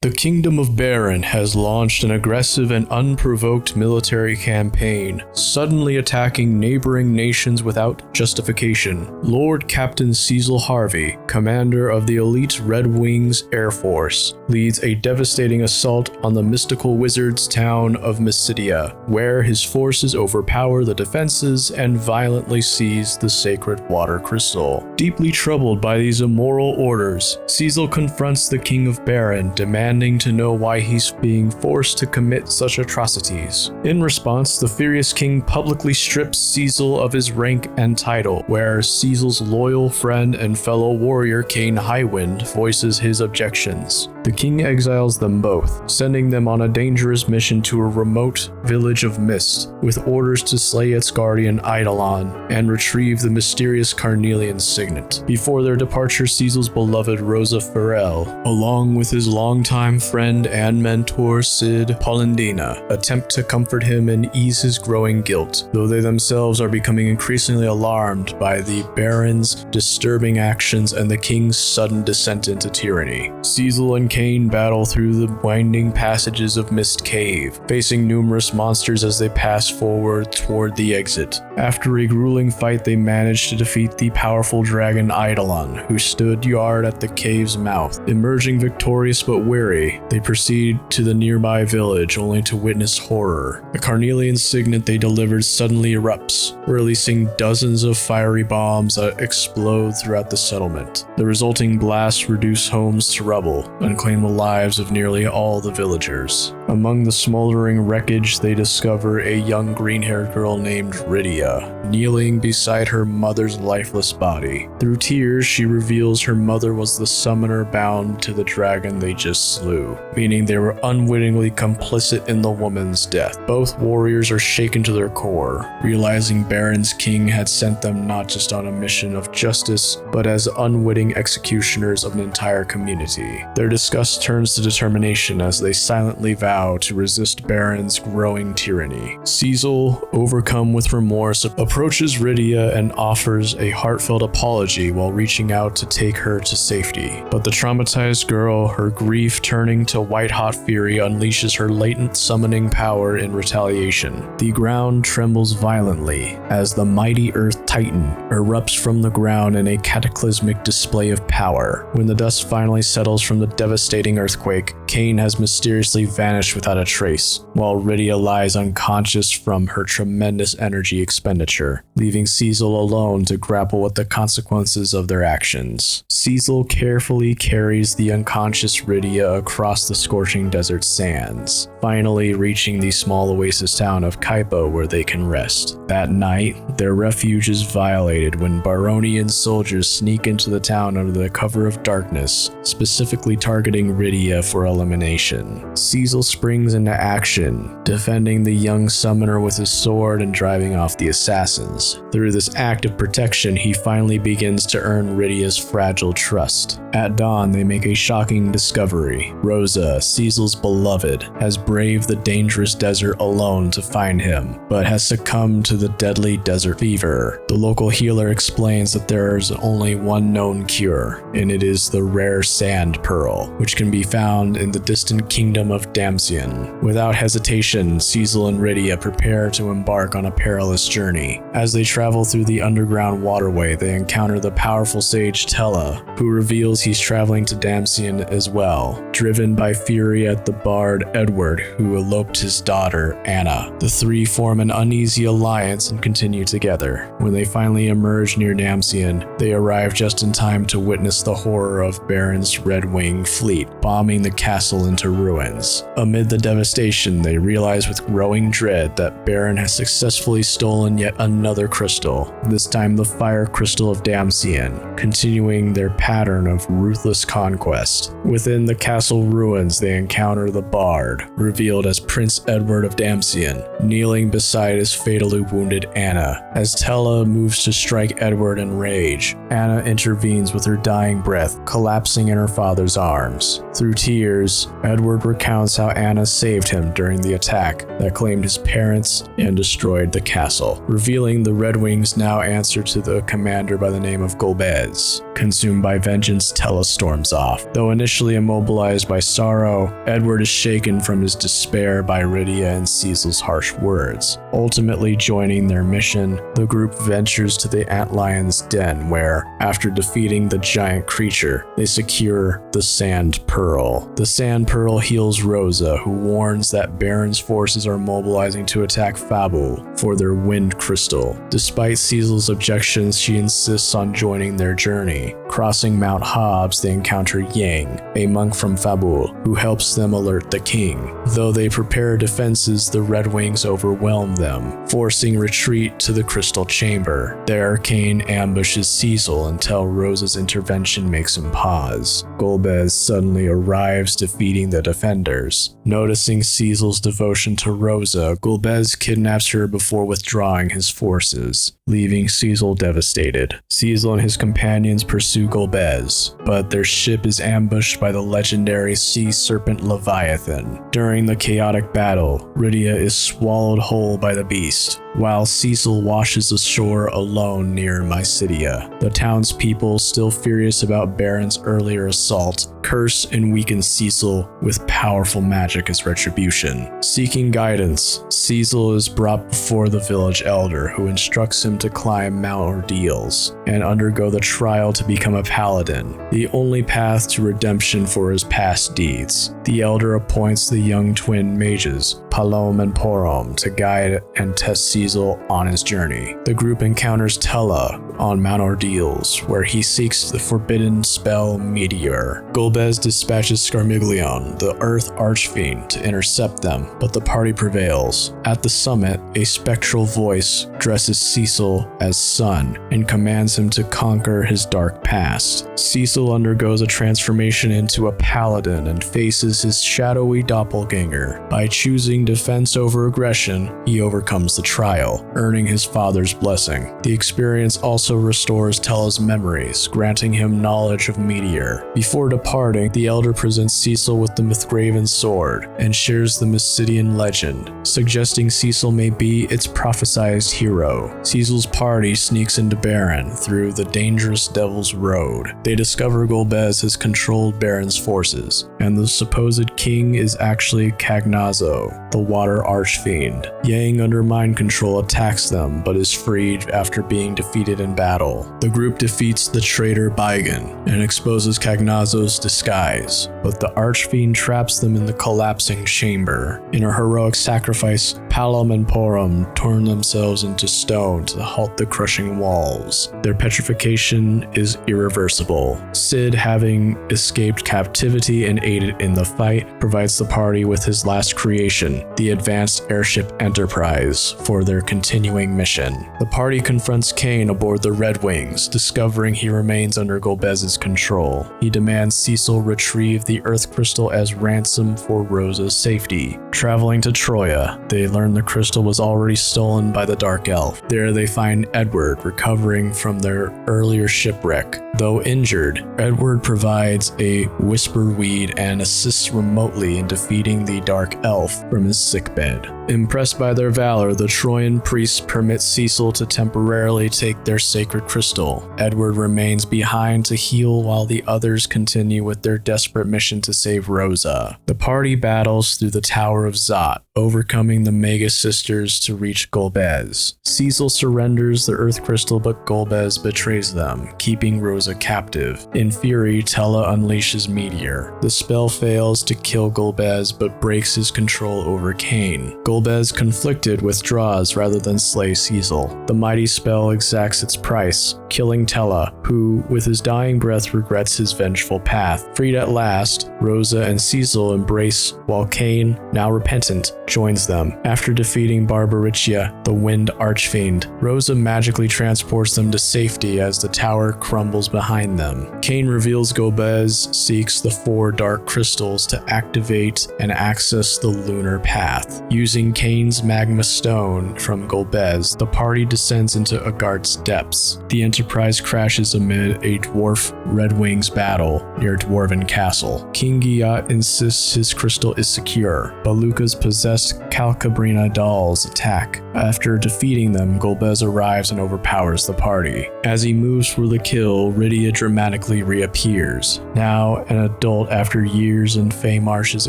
The Kingdom of Baron has launched an aggressive and unprovoked military campaign, suddenly attacking neighboring nations without justification. Lord Captain Cecil Harvey, commander of the elite Red Wings Air Force, leads a devastating assault on the mystical wizard's town of Mysidia, where his forces overpower the defenses and violently seize the sacred water crystal. Deeply troubled by these immoral orders, Cecil confronts the King of Baron, demanding to know why he's being forced to commit such atrocities. In response, the furious king publicly strips Cecil of his rank and title, where Cecil's loyal friend and fellow warrior Cain Highwind voices his objections. The king exiles them both, sending them on a dangerous mission to a remote village of mist, with orders to slay its guardian Eidolon and retrieve the mysterious carnelian signet. Before their departure, Cecil's beloved Rosa Farrell, along with his longtime friend and mentor Cid Polendina, attempt to comfort him and ease his growing guilt, though they themselves are becoming increasingly alarmed by the Baron's disturbing actions and the king's sudden descent into tyranny. Cecil and Cain battle through the winding passages of Mist Cave, facing numerous monsters as they pass forward toward the exit. After a grueling fight, they manage to defeat the powerful dragon Eidolon, who stood guard at the cave's mouth. Emerging victorious but weary, they proceed to the nearby village only to witness horror. The carnelian signet they delivered suddenly erupts, releasing dozens of fiery bombs that explode throughout the settlement. The resulting blasts reduce homes to rubble and claim the lives of nearly all the villagers. Among the smoldering wreckage, they discover a young green-haired girl named Rydia, kneeling beside her mother's lifeless body. Through tears, she reveals her mother was the summoner bound to the dragon they just slew, meaning they were unwittingly complicit in the woman's death. Both warriors are shaken to their core, realizing Baron's king had sent them not just on a mission of justice, but as unwitting executioners of an entire community. Their disgust turns to determination as they silently vow to resist Baron's growing tyranny. Cecil, overcome with remorse, approaches Rydia and offers a heartfelt apology while reaching out to take her to safety. But the traumatized girl, her grief turning to white-hot fury, unleashes her latent summoning power in retaliation. The ground trembles violently as the mighty Earth Titan erupts from the ground in a cataclysmic display of power. When the dust finally settles from the devastating earthquake, Cain has mysteriously vanished without a trace, while Rydia lies unconscious from her tremendous energy expenditure, leaving Cecil alone to grapple with the consequences of their actions. Cecil carefully carries the unconscious Rydia across the scorching desert sands, finally reaching the small oasis town of Kaipo where they can rest. That night, their refuge is violated when Baronian soldiers sneak into the town under the cover of darkness, specifically targeting Rydia for elimination. Cecil springs into action, defending the young summoner with his sword and driving off the assassins. Through this act of protection, he finally begins to earn Rydia's fragile trust. At dawn, they make a shocking discovery. Rosa, Cecil's beloved, has braved the dangerous desert alone to find him, but has succumbed to the deadly desert fever. The local healer explains that there is only one known cure, and it is the rare sand pearl, which can be found in the distant kingdom of Damcian. Without hesitation, Cecil and Rydia prepare to embark on a perilous journey. As they travel through the underground waterway, they encounter the powerful sage Tella, who reveals he's traveling to Damcian as well, driven by fury at the bard Edward, who eloped his daughter, Anna. The three form an uneasy alliance and continue together. When they finally emerge near Damcian, they arrive just in time to witness the horror of Baron's Red Wing fleet bombing the castle into ruins. Amid the devastation, they realize with growing dread that Baron has successfully stolen yet another crystal, this time the Fire Crystal of Damcian, continuing their pattern of ruthless conquest. Within the castle ruins, they encounter the Bard, revealed as Prince Edward of Damcian, kneeling beside his fatally wounded Anna. As Tella moves to strike Edward in rage, Anna intervenes with her dying breath, collapsing in her father's arms. Through tears, Edward recounts how Anna saved him during the attack that claimed his parents and destroyed the castle, revealing the Red Wings now answer to the commander by the name of Golbez. Consumed by vengeance, Tella storms off. Though initially immobilized by sorrow, Edward is shaken from his despair by Rydia and Cecil's harsh words. Ultimately joining their mission, the group ventures to the Antlion's den where, after defeating the giant creature, they secure the Sand Pearl. The Sand Pearl heals Rosa, who warns that Baron's forces are mobilizing to attack Fabul for their Wind Crystal. Despite Cecil's objections, she insists on joining their journey. Crossing Mount Hobbs, they encounter Yang, a monk from Fabul, who helps them alert the king. Though they prepare defenses, the Red Wings overwhelm them, forcing retreat to the Crystal Chamber. There, Kane ambushes Cecil until Rosa's intervention makes him pause. Golbez suddenly arrives, defeating the defenders. Noticing Cecil's devotion to Rosa, Golbez kidnaps her before withdrawing his forces, leaving Cecil devastated. Cecil and his companions pursue Golbez, but their ship is ambushed by the legendary sea serpent Leviathan. During the chaotic battle, Rydia is swallowed whole by the beast, while Cecil washes ashore alone near Mysidia. The townspeople, still furious about Baron's earlier assault, curse and weaken Cecil with powerful magic as retribution. Seeking guidance, Cecil is brought before the village elder, who instructs him to climb Mount Ordeals and undergo the trial to become a paladin, the only path to redemption for his past deeds. The elder appoints the young twin mages, Palom and Porom, to guide and test Cecil on his journey. The group encounters Tella on Mount Ordeals, where he seeks the forbidden spell Meteor. Golbez dispatches Scarmiglione, the Earth Archfiend, to intercept them, but the party prevails. At the summit, a spectral voice dresses Cecil as son and commands him to conquer his dark past. Cecil undergoes a transformation into a paladin and faces his shadowy doppelganger. By choosing defense over aggression, he overcomes the trial, earning his father's blessing. The experience also restores Tella's memories, granting him knowledge of Meteor. Before departing, the elder presents Cecil with the Mythgraven sword and shares the Mysidian legend, suggesting Cecil may be its prophesized hero. Cecil's party sneaks into Baron through the dangerous Devil's Road. They discover Golbez has controlled Baron's forces, and the supposed king is actually Cagnazo, the Water Archfiend. Yang, under mind control, attacks them, but is freed after being defeated in battle. The group defeats the traitor Baigan and exposes Cagnazo's disguise, but the Archfiend traps them in the collapsing chamber. In a heroic sacrifice, Palom and Porom turn themselves into stone to halt the crushing walls. Their petrification is irreversible. Cid, having escaped captivity and aided in the fight, provides the party with his last creation, the advanced airship Enterprise, for their continuing mission. The party confronts Kane aboard the Red Wings, discovering he remains under Golbez's control. He demands Cecil retrieve the Earth Crystal as ransom for Rosa's safety. Traveling to Troya, they learn the crystal was already stolen by the Dark Elf. There they find Edward recovering from their earlier shipwreck. Though injured, Edward provides a whisper weed and assists remotely in defeating the Dark Elf from his sickbed. Impressed by their valor, the Troyan priests permit Cecil to temporarily take their sacred crystal. Edward remains behind to heal while the others continue with their desperate mission to save Rosa. The party battles through the Tower of Zot, overcoming the Mega Sisters to reach Golbez. Cecil surrenders the Earth Crystal, but Golbez betrays them, keeping Rosa captive. In fury, Tella unleashes Meteor. The spell fails to kill Golbez, but breaks his control over Kane. Golbez, conflicted, withdraws rather than slay Cecil. The mighty spell exacts its price, killing Tella, who, with his dying breath, regrets his vengeful path. Freed at last, Rosa and Cecil embrace, while Kane, now repentant, joins them. After defeating Barbaricia, the Wind Archfiend, Rosa magically transports them to safety as the tower crumbles behind them. Kane reveals Golbez seeks the 4 dark crystals to activate and access the lunar path. Using Kane's magma stone from Golbez, the party descends into Agarth's depths. The Enterprise crashes amid a dwarf Red Wings battle near Dwarven Castle. King Giat insists his crystal is secure, but Luca's possessed Calcabrina dolls attack. After defeating them, Golbez arrives and overpowers the party. As he moves for the kill, Rydia dramatically reappears, now an adult after years in Feymarsh's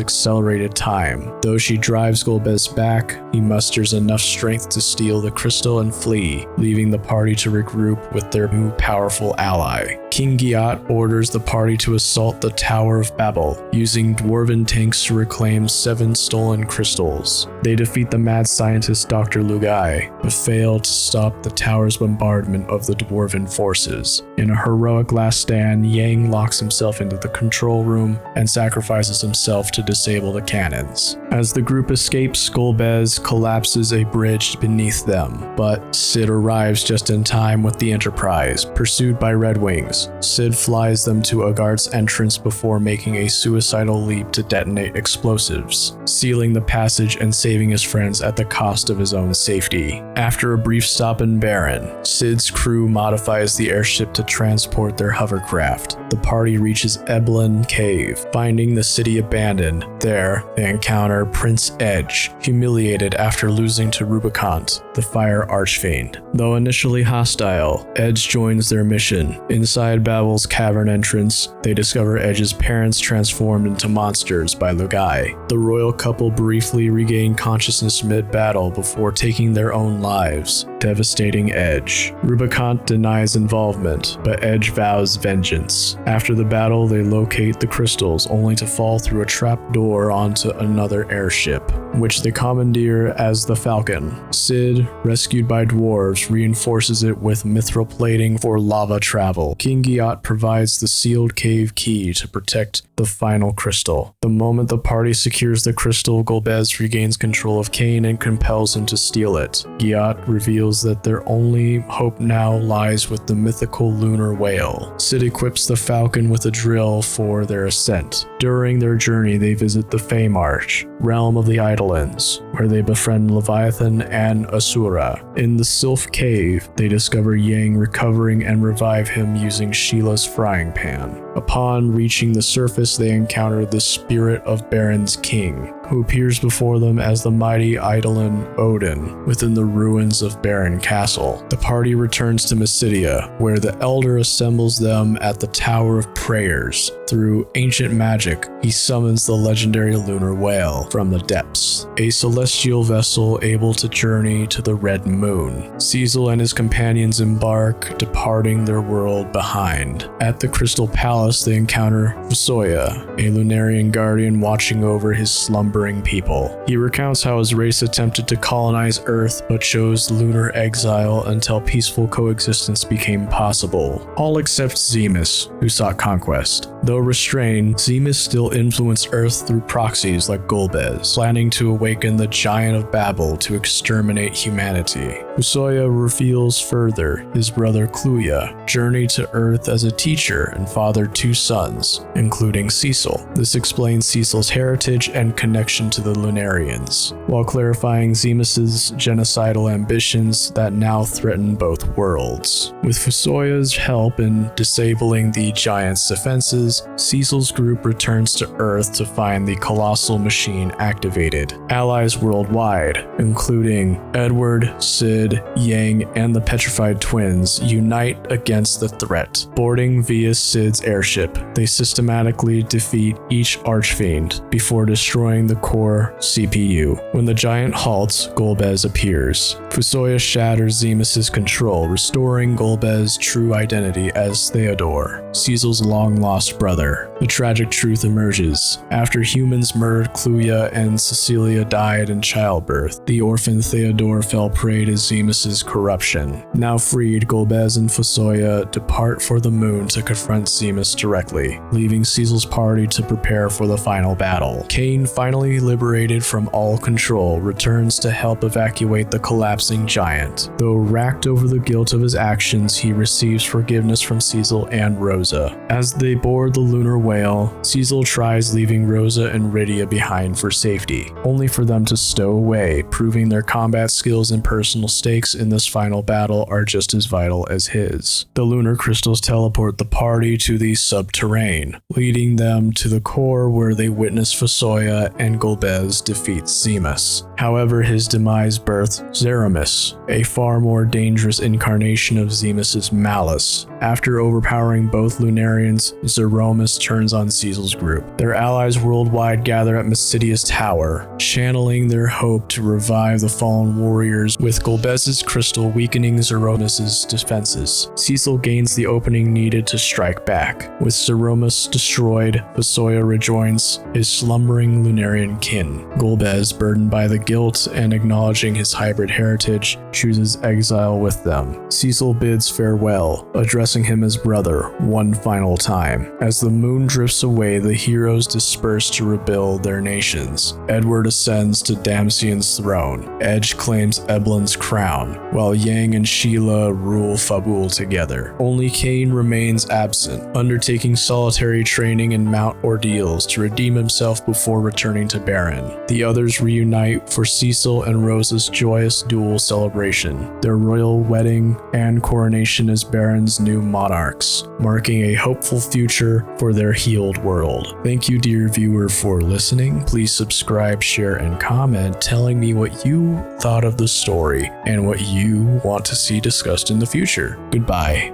accelerated time. Though she drives Golbez back, he musters enough strength to steal the crystal and flee, leaving the party to regroup with their new powerful ally. King Giat orders the party to assault the Tower of Babel, using dwarven tanks to reclaim 7 stolen crystals. They defeat the mad scientist Dr. Lugai, but fail to stop the tower's bombardment of the dwarven forces. In a heroic last stand, Yang locks himself into the control room and sacrifices himself to disable the cannons. As the group escapes, Golbez collapses a bridge beneath them, but Sid arrives just in time with the Enterprise, pursued by Red Wings. Sid flies them to Agarth's entrance before making a suicidal leap to detonate explosives, sealing the passage and saving his friends at the cost of his own safety. After a brief stop in Baron, Sid's crew modifies the airship to transport their hovercraft. The party reaches Eblin Cave, finding the city abandoned. There, they encounter Prince Edge, humiliated after losing to Rubicant, the Fire Archfiend. Though initially hostile, Edge joins their mission. Inside Babel's cavern entrance, they discover Edge's parents transformed into monsters by Lugai. The royal couple briefly regain consciousness mid-battle before taking their own lives, devastating Edge. Rubicant denies involvement, but Edge vows vengeance. After the battle, they locate the crystals, only to fall through a trap door onto another airship, which they commandeer as the Falcon. Sid, rescued by dwarves, reinforces it with mithril plating for lava travel. King Giat provides the sealed cave key to protect the final crystal. The moment the party secures the crystal, Golbez regains control of Kane and compels him to steal it. Giat reveals that their only hope now lies with the mythical lunar whale. Sid equips the Falcon with a drill for their ascent. During their journey, they visit the Feymarsh, realm of the Eidolons, where they befriend Leviathan and Asura. In the Sylph Cave, they discover Yang recovering and revive him using Sheila's frying pan. Upon reaching the surface, they encounter the spirit of Baron's king, who appears before them as the mighty Eidolon Odin within the ruins of Baron Castle. The party returns to Mysidia, where the Elder assembles them at the Tower of Prayers. Through ancient magic, he summons the legendary lunar whale from the depths, a celestial vessel able to journey to the Red Moon. Cecil and his companions embark, departing their world behind. At the Crystal Palace, they encounter Fusoya, a Lunarian guardian watching over his slumbering people. He recounts how his race attempted to colonize Earth but chose lunar exile until peaceful coexistence became possible, all except Zemus, who sought conquest. Though restrained, Zemus still influenced Earth through proxies like Golbez, planning to awaken the Giant of Babel to exterminate humanity. Fusoya reveals further his brother Kluya journeyed to Earth as a teacher and fathered 2 sons, including Cecil. This explains Cecil's heritage and connection to the Lunarians, while clarifying Zemus's genocidal ambitions that now threaten both worlds. With Fusoya's help in disabling the Giant's defenses, Cecil's group returns to Earth to find the colossal machine activated. Allies worldwide, including Edward, Sid, Yang, and the Petrified Twins, unite against the threat. Boarding via Sid's airship, they systematically defeat each Archfiend before destroying the core CPU. When the Giant halts, Golbez appears. Fusoya shatters Zemus's control, restoring Golbez's true identity as Theodore, Cecil's long-lost brother. The tragic truth emerges. After humans murdered Cluia and Cecilia died in childbirth, the orphan Theodore fell prey to Zemus's corruption. Now freed, Golbez and Fosoya depart for the moon to confront Zemus directly, leaving Cecil's party to prepare for the final battle. Cain, finally liberated from all control, returns to help evacuate the collapsing giant. Though racked over the guilt of his actions, he receives forgiveness from Cecil and Rosa. As they board the lunar whale, Cecil tries leaving Rosa and Rydia behind for safety, only for them to stow away, proving their combat skills and personal stakes in this final battle are just as vital as his. The lunar crystals teleport the party to the subterrane, leading them to the core where they witness Fosoya and Golbez defeat Zemus. However, his demise births Zeramis, a far more dangerous incarnation of Zemus's malice. After overpowering both Lunarians, Zeramis turns on Cecil's group. Their allies worldwide gather at Mysidia's tower, channeling their hope to revive the fallen warriors, with Golbez's crystal weakening Zeramis's defenses. Cecil gains the opening needed to strike back. With Zeramis destroyed, Fosoya rejoins his slumbering Lunarian kin. Golbez, burdened by the guilt and acknowledging his hybrid heritage, chooses exile with them. Cecil bids farewell, addressing him as brother one final time. As the moon drifts away, the heroes disperse to rebuild their nations. Edward ascends to Damcian's throne. Edge claims Eblin's crown, while Yang and Sheila rule Fabul together. Only Cain remains absent, undertaking solitary training and mount ordeals to redeem himself before returning to Baron. The others reunite for Cecil and Rosa's joyous dual celebration, their royal wedding and coronation as Baron's new monarchs, marking a hopeful future for their healed world. Thank you, dear viewer, for listening. Please subscribe, share, and comment telling me what you thought of the story and what you want to see discussed in the future. Goodbye.